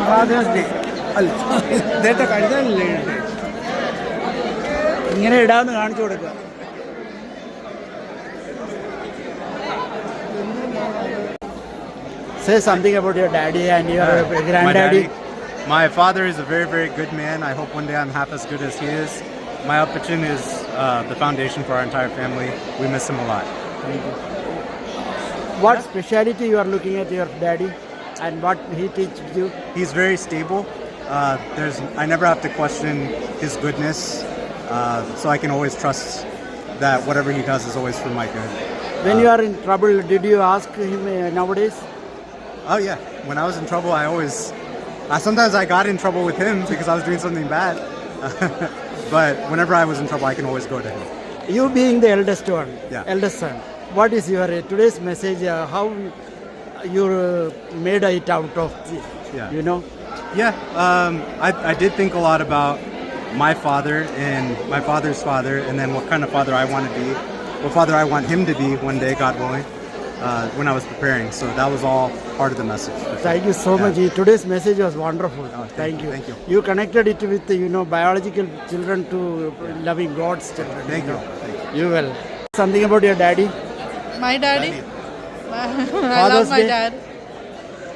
Fathers day അല്ല, ഇദ്ദേഹത്തെ കഴുതാനല്ലേ ഇടണ്ടേ? ഇങ്ങനെ ഇടാന്ന് കാണിച്ചു കൊടുക്കുക. Say something about your daddy and your granddaddy. My father is a very, very good man. I hope one day I'm half as good as he is. My Appachan is the foundation for our entire family. We miss him a lot. Thank you. What speciality you are looking at your daddy and what he teaches you? He's very stable. I never have to question his goodness, so I can always trust that whatever he does is always for my good. When you are in trouble, did you ask him nowadays? Oh yeah, when I was in trouble, sometimes I got in trouble with him because I was doing something bad. But whenever I was in trouble, I can always go to him. You being the eldest one, eldest son, what is your today's message? How you made it out of it, you know? Yeah, I did think a lot about my father and my father's father, and then what kind of father I want to be, what father I want him to be one day, God willing, when I was preparing. So that was all part of the message. Thank you so much. Today's message was wonderful. Thank you. Thank you. You connected it with biological children to loving God's children. Thank you. You will. Something about your daddy? My daddy? I love my dad.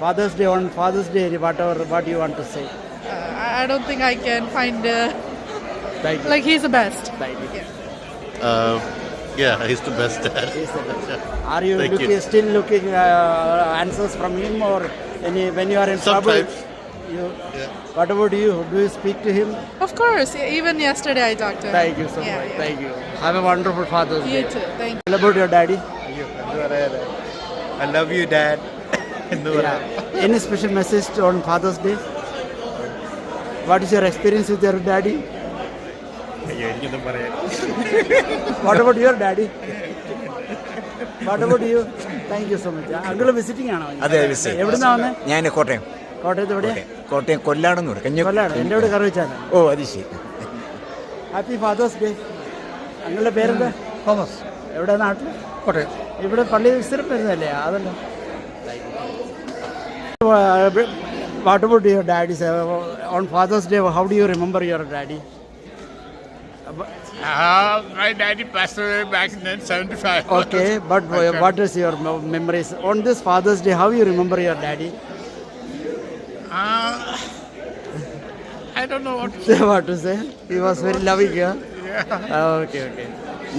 Father's Day, on Father's Day, what do you want to say? I don't think I can find Thank you. like he's the best. Thank you. Yeah, he's the best dad. He's the best. Are you Thank you. still looking answers from him or when you are in trouble? Sometimes. What about you? Do you speak to him? Of course. Even yesterday I talked to him. Thank you so much. Yeah. Thank you. Have a wonderful Father's Day. You too. Thank you. What about your daddy? I love you, Dad. Yeah. Any special message on Father's Day? What is your experience with your daddy? What about your daddy? What about you? Thank you so much. Uncle visiting ആണോ? അതെ, visit. എവിടുന്നാ വന്നേ? ഞാൻ കോട്ടയം. കോട്ടയത്ത് എവിടെ? കോട്ടയം കൊല്ലാടെന്ന് പറയും. കൊല്ലാണ്. എൻ്റെ ഇവിടെ കറിവച്ചാണ്. ഓ, അത് ശരി. Happy father's day. അങ്ങളുടെ പേരെന്താ? തോമസ്. എവിടെ നാട്ടിൽ? കോട്ടയം. ഇവിടെ പള്ളി സ്ഥിരം വരുന്നതല്ലേ? അതല്ല. What about your daddy? On Father's Day, how do you remember your daddy? My daddy passed away back in 1975. Okay, but what is your memories? On this Father's Day, how you remember your daddy? I don't know what to say. What to say? He was very loving, yeah? Okay.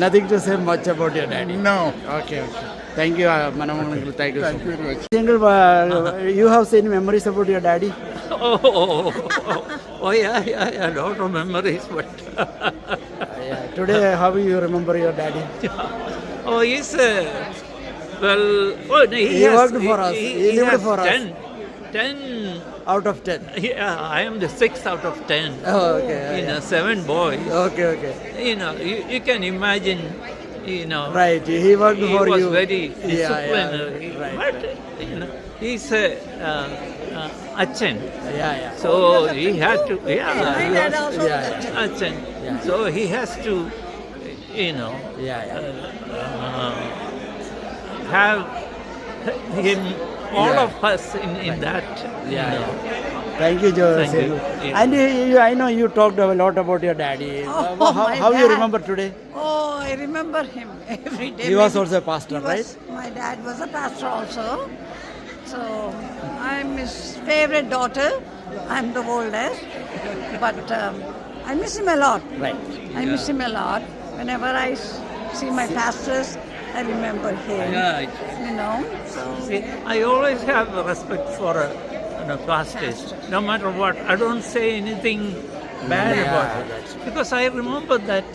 Nothing to say much about your daddy? No. Okay. Thank you, Manamang uncle. Thank you so much. very much. Uncle, you have seen memories about your daddy? Oh, yeah, a lot of memories, but Yeah. Today, how you remember your daddy? oh, he's He worked for us. He lived for us. 10. Out of 10. Yeah, I am the 6th out of 10. Oh, okay. 7 boys. Okay. You can imagine, Right. He worked he for was you. very disciplined. Yeah. Right. But, he's a Achan. Yeah. So he had to, he was Yeah. Achan. Yeah. So he has to, Yeah. have him, all of us in that. Yeah. Thank you, Joseph. Thank you. Yeah. And I know you talked a lot about your daddy. How you remember today? Oh, I remember him every day. He was also a pastor, right? My dad was a pastor also. So, I'm his favorite daughter. I'm the oldest. But I miss him a lot. Right. I miss him a lot. Whenever I see my pastors, I remember him. Yeah. So, See, I always have respect for pastors. No matter what, I don't say anything bad about it. Because I remember that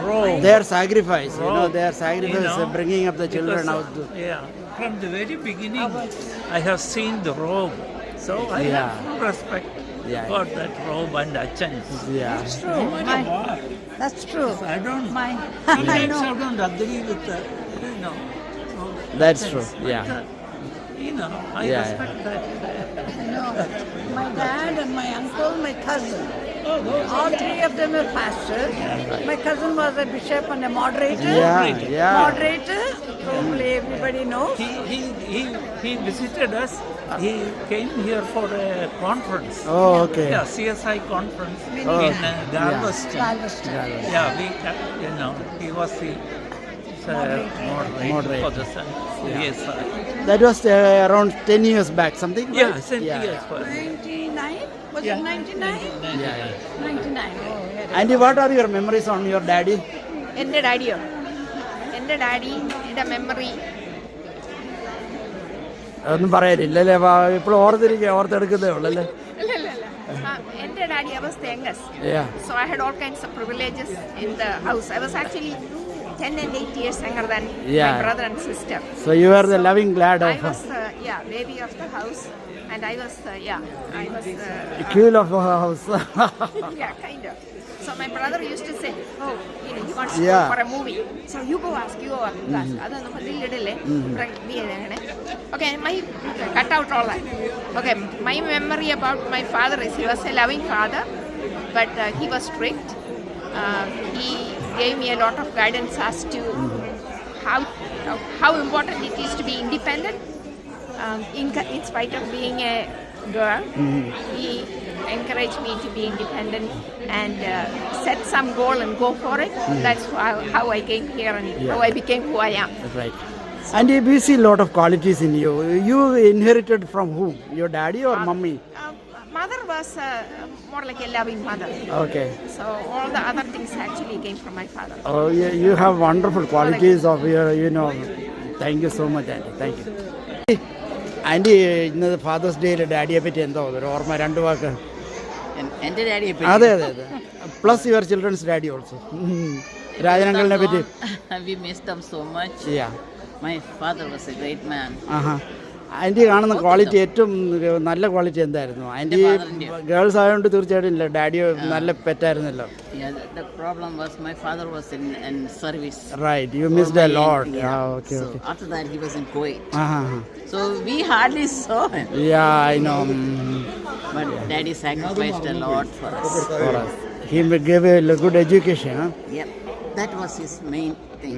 robe. Their sacrifice, robe, their sacrifice bringing up the children out. From the very beginning, I have seen the robe. So I have full respect for that robe and Achans. Yeah. that's true. That's true. I don't. I Sometimes know. I don't agree with that. That's true. Yeah. I respect that. I know. My dad and my uncle, my cousin. All three of them were pastors. My cousin was a bishop and a moderator. Yeah. Moderator, probably everybody everybody knows. He visited us. He came here for a conference. Oh, okay. Yeah, CSI conference in Galveston. Galveston. Yeah, he was the moderator for the CSI. That was around 10 years back, something? Yeah, right? St. Yeah. Piers for 99? Was Yeah. it 99? Yeah, yeah. 99. Oh, yeah. Auntie, what are your memories on your daddy? എൻ്റെ ഡാഡിയുടെ memory അതൊന്നും പറയാനില്ല അല്ലേ? ഇപ്പോൾ ഓർത്തെടുക്കുന്നേ ഉള്ളല്ലേ? എൻ്റെ daddy I was the youngest. Yeah. So I had all kinds of privileges in the house. I was actually 10 and 8 years younger than Yeah. my brother and sister. So you are the loving glad I of was baby of the house, and I was queen of the house. kind of. So my brother used to say, oh, he wants to Yeah. go for a movie. So you go ask. അതൊന്നും ഇതിലിടല്ലേ. Okay, cut out all that. Okay, my memory about my father is he was a loving father, but he was strict. He gave me a lot of guidance as to how important it is to be independent. In spite of being a girl, he encouraged me to be independent and set some goal and go for it. That's how I came here and how I became who I am. Right. And we see a lot of qualities in you. You inherited from whom? Your daddy or mummy? Mother was more like a loving mother. Okay. So all the other things actually came from my father. Oh, you have wonderful qualities of your, Thank you so much, Auntie. Thank you. Auntie ഇന്ന് father's ഡേയിൽ ഡാഡിയെ പറ്റി എന്താ ഒരു ഓർമ്മ? 2 വാക്ക്. എൻ്റെ ഡാഡിയെ അതെ. Plus your children's daddy also. രാജനങ്കലിനെ പറ്റി. We missed them so much. Yeah. My father was a great man. Auntie കാണുന്ന ക്വാളിറ്റി ഏറ്റവും നല്ല ക്വാളിറ്റി എന്തായിരുന്നു? ആൻറ്റി ഗേൾസ് ആയതുകൊണ്ട് തീർച്ചയായിട്ടും ഇല്ല, ഡാഡി നല്ല പെറ്റായിരുന്നല്ലോ. Yeah, the problem was my father was in service. Right, you missed a lot. Okay. So after that he was in Kuwait. So we hardly saw him. Yeah, I know. But daddy sacrificed a lot for us. He gave a good education. Yep, that was his main thing.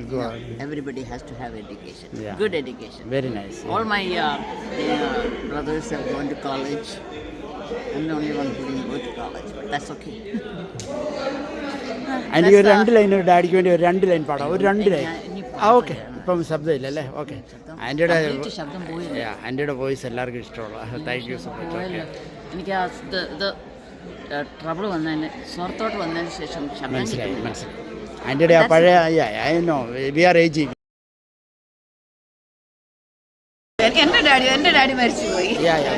Everybody has to have education. Yeah. Good education. Very nice. All my brothers have gone to college. I'm the only one who didn't go to college, but that's okay. Auntie ഒരു 2 line ഡാഡിക്ക് വേണ്ടി ഒരു 2 line പാടാം. ഒരു 2 line. Okay. ഇപ്പം ശബ്ദമില്ലല്ലേ? Okay. ആൻറ്റിയുടെ voice എല്ലാവർക്കും ഇഷ്ടമുള്ള. Thank you so much. Okay. എനിക്ക് ട്രബിൾ വന്നതിന് സ്വർത്തോട്ട് വന്നതിന് ശേഷം മനസ്സിലായി. ആൻറ്റിയുടെ ആ പഴയ വി ആർ ഏജിങ്. എൻ്റെ ഡാഡി മരിച്ചുപോയി.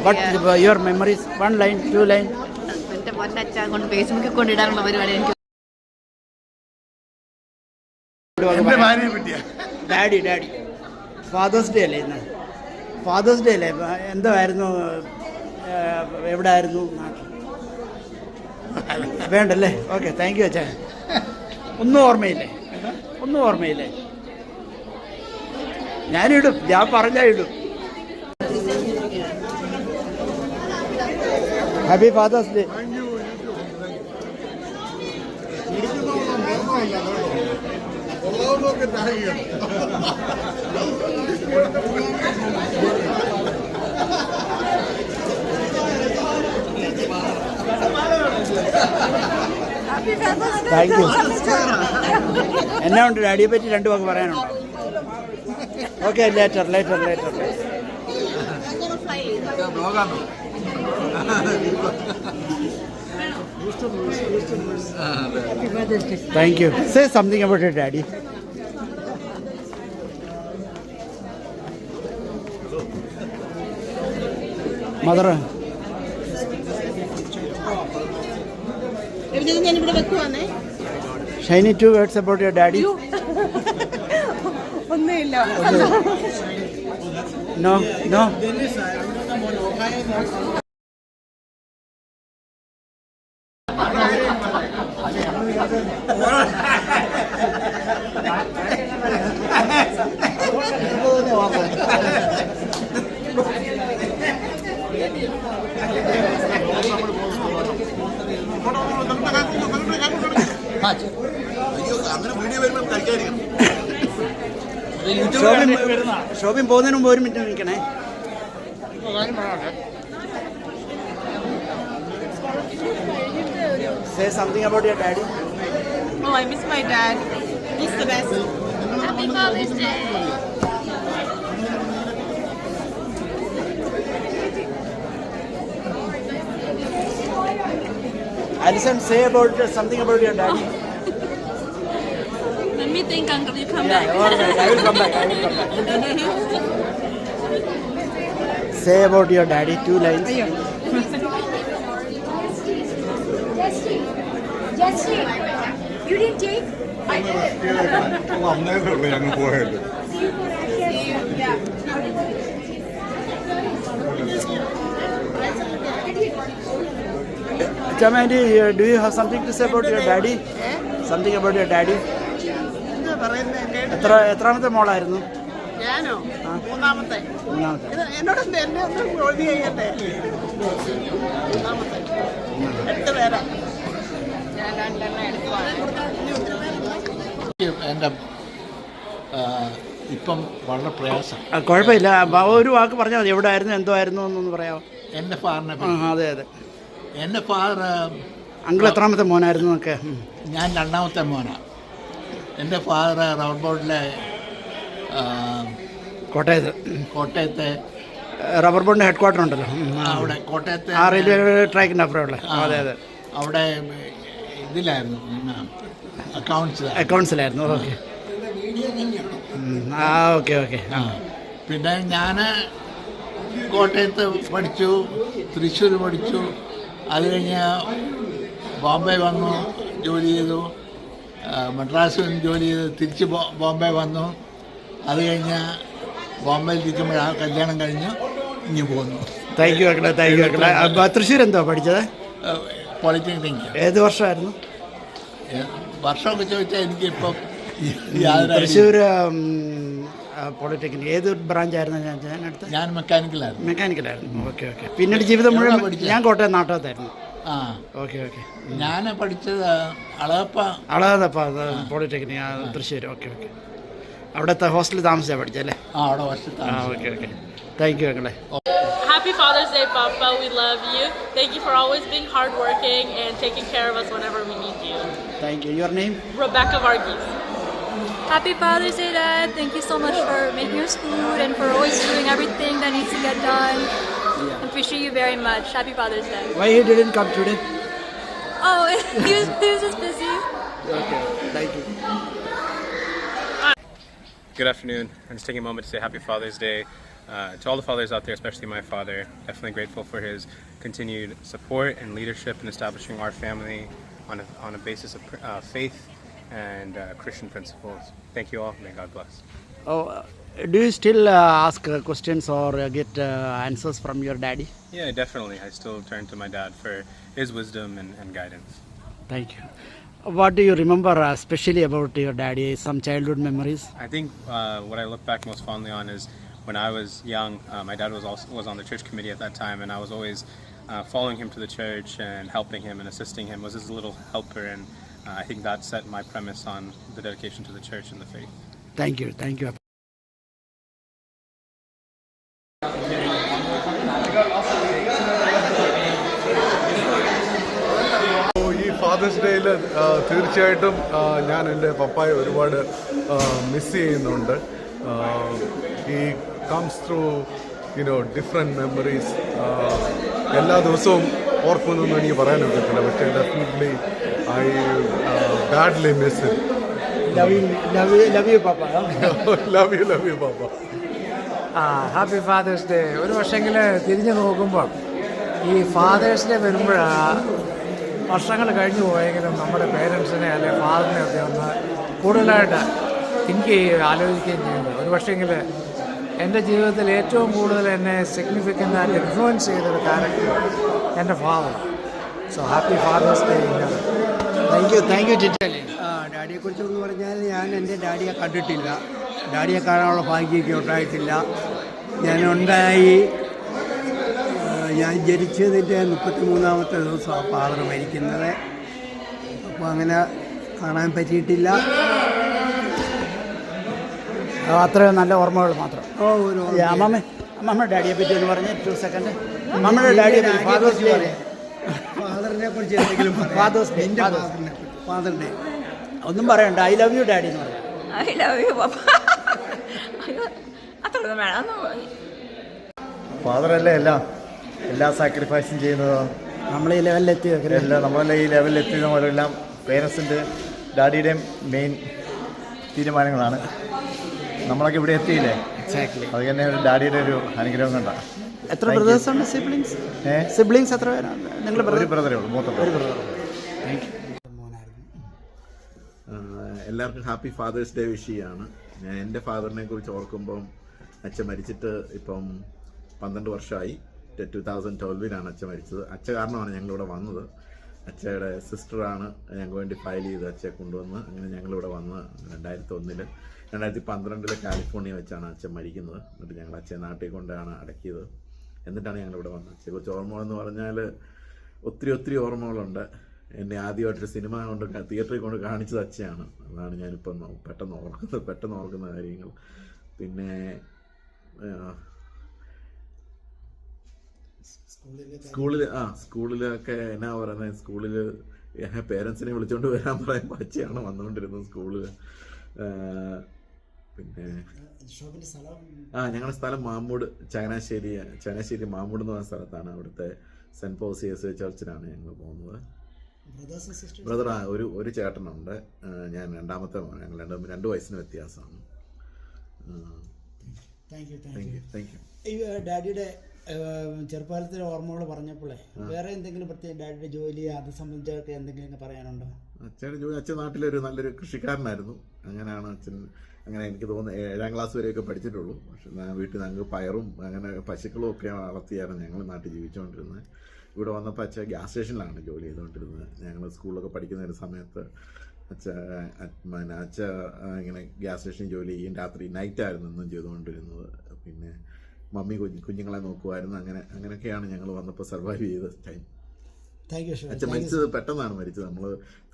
But your memories 1 line 2 line. എൻ്റെ പൊന്നച്ഛ കൊണ്ട് ഫേസ്ബുക്കിൽ കൊണ്ടിടാനുള്ള പരിപാടി എനിക്ക് ഡാഡി ഫാദേഴ്സ് ഡേ അല്ലേ ഇന്ന്? ഫാദേഴ്സ് ഡേ അല്ലേ? എന്തായിരുന്നു? എവിടെ ആയിരുന്നു? വേണ്ടല്ലേ? ഓക്കെ, താങ്ക് യു അച്ഛാ. ഒന്നും ഓർമ്മയില്ലേ? ഞാനിടും, ഞാൻ പറഞ്ഞാൽ ഇടും. Happy father's day. Thank you. എന്നാ ഉണ്ട് ഡാഡിയെ പറ്റി 2 വാക്ക് പറയാനുണ്ടോ? Okay, later. Thank you. Say something about your daddy. Mother. Shiny, 2 words about your daddy. ഒന്നുമില്ല. No. ഷോപ്പിംഗ് പോകുന്നതിന് മുമ്പ് ഒരു മിനിറ്റ് നിൽക്കണേ. Say something about your daddy. Oh, I miss my dad. He's the best. Happy Father's Day. Alison, say about something about your daddy. Let me think, Uncle. You come Yeah, all right. I will come back. Say about your daddy, 2 lines. Jesse, you didn't take? I did. ഞങ്ങൾ പോയത്. Chamandi, do you have something to say about your daddy? Something about your daddy? എത്രാമത്തെ മോളായിരുന്നു? ഞാനോ? മൂന്നാമത്തെ. എന്നോട് എന്നെ ഒന്ന് ജോലി ചെയ്യട്ടെ. മൂന്നാമത്തെ. 8 പേരാ. ഞാൻ 2 എടുക്കുവാണ്. എൻ്റെ ഇപ്പം വളരെ പ്രയാസം. കുഴപ്പമില്ല, ഒരു വാക്ക് പറഞ്ഞാൽ മതി. എവിടെ ആയിരുന്നു, എന്തോ ആയിരുന്നു എന്നൊന്ന് പറയാമോ? എൻ്റെ ഫാദറിനെ അതെ അതെ. എൻ്റെ ഫാദർ അങ്കിൾ എത്രാമത്തെ മോനായിരുന്നു എന്നൊക്കെ? ഞാൻ 2ാമത്തെ മോനാണ്. എൻ്റെ ഫാദർ റബ്ബർ ബോർഡിലെ കോട്ടയത്തെ റബ്ബർ ബോർഡിൻ്റെ ഹെഡ് ക്വാർട്ടർ ഉണ്ടല്ലോ അവിടെ, കോട്ടയത്തെ ആ റെയിൽവേ ട്രാക്കിൻ്റെ അപ്പുറമുള്ള. അതെ അതെ. അവിടെ ഇതിലായിരുന്നു, അക്കൗണ്ട്സിലായിരുന്നു. ഓക്കെ. Okay okay. പിന്നെ ഞാൻ കോട്ടയത്ത് പഠിച്ചു, തൃശ്ശൂർ പഠിച്ചു. അത് കഴിഞ്ഞ് ബോംബെ വന്നു, ജോലി ചെയ്തു. മദ്രാസിൽ ജോലി ചെയ്ത് തിരിച്ച് ബോംബെ വന്നു. അത് കഴിഞ്ഞ് ബോംബെയിൽ ഇരിക്കുമ്പോഴാണ് കല്യാണം കഴിഞ്ഞ് ഇങ്ങ് പോന്നു. താങ്ക് യു മക്കളെ, താങ്ക് യു മക്കളെ. തൃശ്ശൂർ എന്തോ പഠിച്ചത്? പോളിടെക്നിക്. ഏത് വർഷമായിരുന്നു? വർഷമൊക്കെ ചോദിച്ചാൽ എനിക്കിപ്പം തൃശ്ശൂർ പോളിടെക്നിക് ഏത് ബ്രാഞ്ചായിരുന്നു? ഞാൻ മെക്കാനിക്കലായിരുന്നു. മെക്കാനിക്കലായിരുന്നു. Okay okay. പിന്നീട് ജീവിതം മുഴുവൻ ഞാൻ കോട്ടയം നാട്ടകത്തായിരുന്നു. Okay okay. ഞാൻ പഠിച്ചത് Alagappa polytechnic Thrissur. Okay okay. അവിടുത്തെ ഹോസ്റ്റലിൽ താമസിച്ചാണ് പഠിച്ചല്ലേ? അവിടെ ഹോസ്റ്റലിൽ. Okay okay. താങ്ക് യു മക്കളെ. Happy Father's Day, Papa. We love you. Thank you for always being hardworking and taking care of us whenever we need you. Thank you. Your name? Rebecca Varghese. Happy Father's Day, Dad. Thank you so much for making us food and for always doing everything that needs to get done. I appreciate you very much. Happy Father's Day. Why he didn't come today? Oh, he was just busy. Okay. Thank you. Good afternoon. I'm just taking a moment to say Happy Father's Day to all the fathers out there, especially my father. Definitely grateful for his continued support and leadership in establishing our family on a basis of faith and Christian principles. Thank you all. May God bless. Oh, do you still ask questions or get answers from your daddy? Yeah, definitely. I still turn to my dad for his wisdom and guidance. Thank you. What do you remember especially about your daddy? Some childhood memories? I think what I look back most fondly on is when I was young. My dad was on the church committee at that time, and I was always following him to the church and helping him and assisting him. Was his little helper, and I think that set my premise on the dedication to the church and the faith. Thank you. Thank you. ഈ fathers ഡേയിൽ തീർച്ചയായിട്ടും ഞാൻ എൻ്റെ പപ്പായെ ഒരുപാട് miss ചെയ്യുന്നുണ്ട്. ഈ comes through different memories. എല്ലാ ദിവസവും ഓർക്കുന്നൊന്നും എനിക്ക് പറയാൻ പറ്റത്തില്ല, പക്ഷേ definitely I badly miss it. Love you, Papa. Love you, Papa. Happy father's day. ഒരു പക്ഷെങ്കിൽ തിരിഞ്ഞു നോക്കുമ്പോൾ ഈ ഫാദേഴ്സ് ഡേ വരുമ്പോഴാണ് വർഷങ്ങൾ കഴിഞ്ഞു പോയെങ്കിലും നമ്മുടെ പേരൻസിനെ അല്ലെങ്കിൽ ഫാദറിനെ ഒക്കെ ഒന്ന് കൂടുതലായിട്ട് എനിക്ക് ആലോചിക്കുകയും ചെയ്യുന്നത്. ഒരു പക്ഷെങ്കിൽ എൻ്റെ ജീവിതത്തിൽ ഏറ്റവും കൂടുതൽ എന്നെ സിഗ്നിഫിക്കൻ്റായിട്ട് ഇൻഫ്ലുവൻസ് ചെയ്തൊരു ക്യാരക്ടർ എൻ്റെ father. So happy father's day. Thank you ജിറ്റലി. ഡാഡിയെക്കുറിച്ചെന്ന് പറഞ്ഞാൽ ഞാൻ എൻ്റെ ഡാഡിയെ കണ്ടിട്ടില്ല. ഡാഡിയെ കാണാനുള്ള ഭാഗ്യമൊക്കെ ഉണ്ടായിട്ടില്ല. ഞാൻ ജനിച്ചതിൻ്റെ 33ാമത്തെ ദിവസമാണ് ഫാദർ മരിക്കുന്നത്. അപ്പോൾ അങ്ങനെ കാണാൻ പറ്റിയിട്ടില്ല. അത്രയും നല്ല ഓർമ്മകൾ മാത്രം. അമ്മമ്മ ഡാഡിയെ പറ്റി ഒന്ന് പറഞ്ഞ് 2 സെക്കൻഡ്. അമ്മയുടെ ഡാഡിയെ പറ്റി ഫാദേഴ്സ് ഡേ പറയാം. ഫാദറിനെ കുറിച്ച് എന്തെങ്കിലും ഫാദേഴ്സ് ഡേ. ഫാദർ ഡേ ഒന്നും പറയണ്ട. ഐ ലവ് യു ഡാഡി എന്ന് പറയാം. ഐ ലവ് യു പപ്പ. അത്രയൊന്നും വേണം. ഫാദറല്ലേ എല്ലാ സാക്രിഫൈസും ചെയ്യുന്നത്. നമ്മൾ ഈ ലെവലിലെത്തി എല്ലാം നമ്മളെല്ലാം ഈ ലെവലിലെത്തിയത് പോലെല്ലാം പേരൻസിൻ്റെ ഡാഡിയുടെയും മെയിൻ തീരുമാനങ്ങളാണ്. നമ്മളൊക്കെ ഇവിടെ എത്തിയില്ലേ, അത് തന്നെ ഒരു ഡാഡിയുടെ ഒരു അനുഗ്രഹം കണ്ടാണ്. എത്ര ബ്രദേഴ്സ് ഉണ്ട്? സിബ്ലിങ്സ് എത്ര പേരാണ്? നിങ്ങൾ ഒരു ബ്രദറേ ഉള്ളൂ, മൂത്ത ബ്രദർ. Thank you. എല്ലാവർക്കും ഹാപ്പി ഫാദേഴ്സ് ഡേ വിഷ് ചെയ്യാണ്. ഞാൻ എൻ്റെ ഫാദറിനെ കുറിച്ച് ഓർക്കുമ്പം അച്ഛൻ മരിച്ചിട്ട് ഇപ്പം 12 വർഷമായി. 2012 അച്ഛൻ മരിച്ചത്. അച്ഛ കാരണമാണ് ഞങ്ങളിവിടെ വന്നത്. അച്ഛയുടെ സിസ്റ്ററാണ് ഞങ്ങൾക്ക് വേണ്ടി ഫയൽ ചെയ്ത് അച്ഛയെ കൊണ്ടുവന്ന് അങ്ങനെ ഞങ്ങളിവിടെ വന്ന് 2001 2012 കാലിഫോർണിയ വെച്ചാണ് അച്ഛൻ മരിക്കുന്നത്. എന്നിട്ട് ഞങ്ങൾ അച്ഛൻ നാട്ടിൽ കൊണ്ടാണ് അടക്കിയത്. എന്നിട്ടാണ് ഞങ്ങളിവിടെ വന്നത്. അച്ഛയെക്കുറിച്ച് ഓർമ്മകളെന്ന് പറഞ്ഞാൽ ഒത്തിരി ഓർമ്മകളുണ്ട്. എന്നെ ആദ്യമായിട്ടൊരു സിനിമ കൊണ്ട് തിയേറ്ററിൽ കൊണ്ട് കാണിച്ചത് അച്ഛയാണ്. അതാണ് ഞാനിപ്പം പെട്ടെന്ന് ഓർക്കുന്ന കാര്യങ്ങൾ. പിന്നെ സ്കൂളിലൊക്കെ എന്നാ പറയുന്നത്, സ്കൂളിൽ പേരൻസിനെ വിളിച്ചുകൊണ്ട് വരാൻ പറയുമ്പോൾ അച്ഛയാണ് വന്നുകൊണ്ടിരുന്നത് സ്കൂളിൽ. പിന്നെ ഞങ്ങളുടെ സ്ഥലം മാമ്മൂട്, ചങ്ങനാശ്ശേരി മാമ്മൂട് എന്ന് പറഞ്ഞ സ്ഥലത്താണ്. അവിടുത്തെ സെൻറ്റ് പോസിയസ് ചർച്ചിലാണ് ഞങ്ങൾ പോകുന്നത്. ബ്രദർ ഒരു ചേട്ടനുണ്ട്. ഞാൻ രണ്ടാമത്തെ മോൻ. ഞങ്ങൾ 2 വയസ്സിന് വ്യത്യാസമാണ്. ഈ ഡാഡിയുടെ ചെറുപ്പകാലത്തിലെ ഓർമ്മകൾ പറഞ്ഞപ്പോഴേ വേറെ എന്തെങ്കിലും പ്രത്യേകം ഡാഡിയുടെ ജോലി അത് സംബന്ധിച്ചൊക്കെ എന്തെങ്കിലും പറയാനുണ്ടോ? അച്ഛൻ്റെ ജോലി, അച്ഛൻ നാട്ടിലൊരു നല്ലൊരു കൃഷിക്കാരനായിരുന്നു. അങ്ങനെയാണ് അച്ഛൻ. അങ്ങനെ എനിക്ക് തോന്നുന്നു 7ാം ക്ലാസ് വരെയൊക്കെ പഠിച്ചിട്ടുള്ളൂ. പക്ഷെ വീട്ടിൽ ഞങ്ങൾക്ക് പയറും അങ്ങനെ പശുക്കളും ഒക്കെ വളർത്തിയായിരുന്നു ഞങ്ങൾ നാട്ടിൽ ജീവിച്ചുകൊണ്ടിരുന്നത്. ഇവിടെ വന്നപ്പോൾ അച്ഛൻ ഗ്യാസ് സ്റ്റേഷനിലാണ് ജോലി ചെയ്തുകൊണ്ടിരുന്നത്. ഞങ്ങൾ സ്കൂളിലൊക്കെ പഠിക്കുന്ന ഒരു സമയത്ത് അച്ഛ ഇങ്ങനെ ഗ്യാസ് സ്റ്റേഷനിൽ ജോലി ചെയ്യും. രാത്രി നൈറ്റായിരുന്നു ഇന്നും ചെയ്തുകൊണ്ടിരുന്നത്. പിന്നെ മമ്മി കുഞ്ഞുങ്ങളെ നോക്കുമായിരുന്നു. അങ്ങനെയൊക്കെയാണ് ഞങ്ങൾ വന്നപ്പോൾ സർവൈവ് ചെയ്ത ടൈം. അച്ഛൻ മരിച്ചത് പെട്ടെന്നാണ് മരിച്ചത്. നമ്മൾ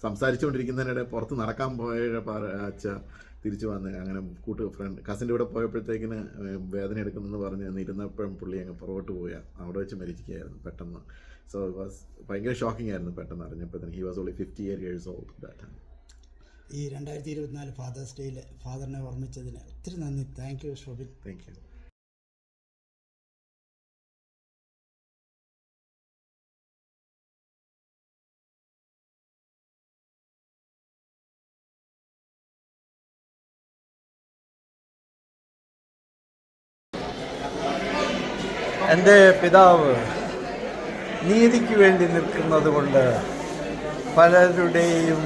സംസാരിച്ചുകൊണ്ടിരിക്കുന്നതിനിടെ പുറത്ത് നടക്കാൻ പോയ അച്ഛ തിരിച്ചു വന്ന് അങ്ങനെ കസിൻ്റെ കൂടെ പോയപ്പോഴത്തേക്കിന് വേദന എടുക്കുന്നെന്ന് പറഞ്ഞ് ഇരുന്നപ്പോഴും പുള്ളി അങ്ങ് പുറകോട്ട് പോയാൽ അവിടെ വെച്ച് മരിക്കുകയായിരുന്നു പെട്ടെന്ന്. സോ ഭയങ്കര ഷോക്കിംഗ് ആയിരുന്നു പെട്ടെന്ന് അറിഞ്ഞപ്പോഴത്തേന്. He was only 58 years old that time. ഈ 2024 ഫാദേഴ്സ് ഡേയിൽ ഫാദറിനെ ഓർമ്മിച്ചതിന് ഒത്തിരി നന്ദി. Thank you Shobin. Thank you. എൻ്റെ പിതാവ് നീതിക്ക് വേണ്ടി നിൽക്കുന്നത് കൊണ്ട് പലരുടെയും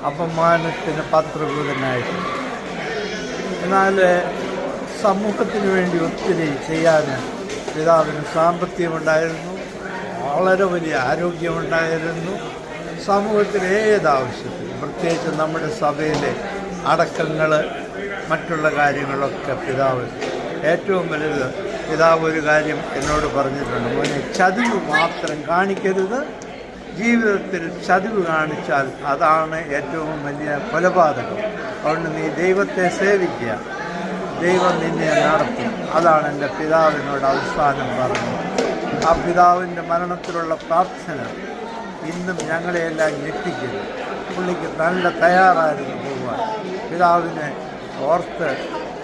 അപമാനത്തിന് പാത്രഭൂതനായിരുന്നു. എന്നാൽ സമൂഹത്തിന് വേണ്ടി ഒത്തിരി ചെയ്യാൻ പിതാവിന് സാമ്പത്തികമുണ്ടായിരുന്നു, വളരെ വലിയ ആരോഗ്യമുണ്ടായിരുന്നു. സമൂഹത്തിലെ ഏതാവശ്യത്തിനും, പ്രത്യേകിച്ച് നമ്മുടെ സഭയിലെ അടക്കങ്ങൾ മറ്റുള്ള കാര്യങ്ങളൊക്കെ പിതാവ് ഏറ്റവും വലുത്. പിതാവ് ഒരു കാര്യം എന്നോട് പറഞ്ഞിട്ടുണ്ട്, മോനെ ചതിവ് മാത്രം കാണിക്കരുത്, ജീവിതത്തിൽ ചതിവ് കാണിച്ചാൽ അതാണ് ഏറ്റവും വലിയ കൊലപാതകം. അതുകൊണ്ട് നീ ദൈവത്തെ സേവിക്കുക, ദൈവം നിന്നെ നടത്തും. അതാണ് എൻ്റെ പിതാവിനോട് അവസാനം പറഞ്ഞത്. ആ പിതാവിൻ്റെ മരണത്തിലുള്ള പ്രാർത്ഥന ഇന്നും ഞങ്ങളെയെല്ലാം ഞെട്ടിക്കുന്നു. പുള്ളിക്ക് നല്ല തയ്യാറായിരുന്നു പോകാൻ. പിതാവിനെ ഓർത്ത്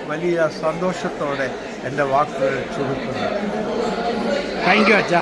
വലിയ സന്തോഷത്തോടെ എൻ്റെ വാക്കുകൾ ചുരുക്കുന്നു. താങ്ക് യു അച്ഛാ.